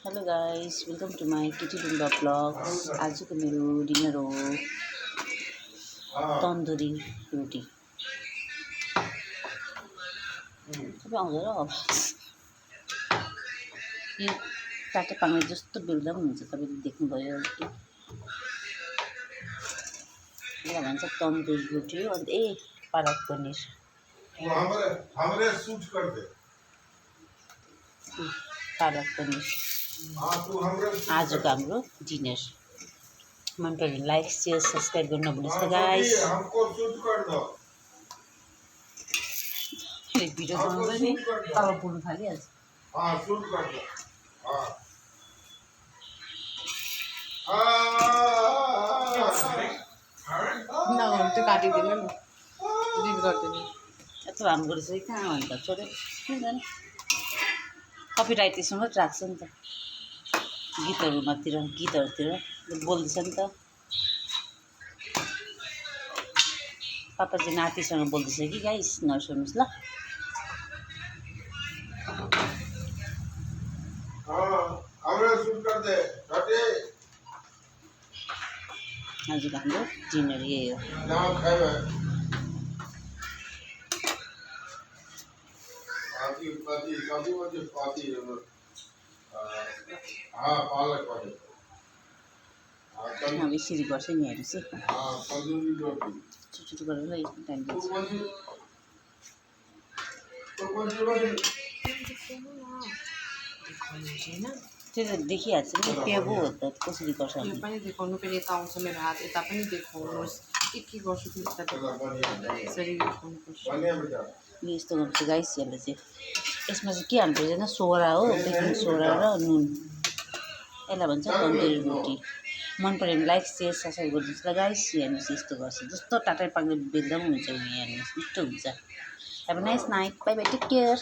Hello guys, welcome to my किटी डुङ्गा blogs. आजको मेरो डिनर हो तन्दुरी रोटी। सबै आउँछ र आवाज यो टाटे पाङ्रे जस्तो बेल्दा पनि हुन्छ, तपाईँले देख्नुभयो। यसलाई भन्छ तन्दुरी रोटी हो। अन्त पालक पनिर पालक पनिर आजको हाम्रो डिनर। मन पऱ्यो भने लाइक शेयर सब्सक्राइब गर्न नभुल्नुहोस् त गाइस। भिडियो बनाउँदा नि तल बोल्नु थालिहाल्छ। त्यो काटिदिनु नि, डिलिट गरिदिनु। यत्रो राम्रो रहेछ कि कहाँ अन्त छोड्यो किन कपिराइट त्यसमा मात्रै राख्छ नि त। गीतहरूतिर बोल्दैछ नि त। पापा चाहिँ नातिसँग बोल्दैछ कि गाइस, नसुन्नुहोस् ल। आजको हाम्रो डिनर यही हो। अब यसरी गर्छ नि हेर्नु चाहिँ छुटछुटो गरेर एकछिन टाइम दिन्छ। त्यो त देखिहाल्छ नि, त्यो पो हो त कसरी गर्छ यो पनि देखाउनु, फेरि यता आउँछ मेरो हात, यता पनि देखाउनुहोस्। के गर्छु फेरि यसरी देखाउनुपर्छ। यस्तो गर्छु गाइस। यसलाई चाहिँ यसमा चाहिँ के हाल्नुपर्छ होइन, सोडा हो, बेकिङ सोडा र नुन। यसलाई भन्छ तन्दुरी रोटी। मन पऱ्यो भने लाइक शेयर सब्सक्राइब गरिदिनुहोस् ल गाइस। हेर्नुहोस् यस्तो गर्छ, जस्तो टाटा पाङ्रे बेच्दा पनि हुन्छ। हेर्नुहोस् मिठो हुन्छ। Have a nice night, bye bye, take care.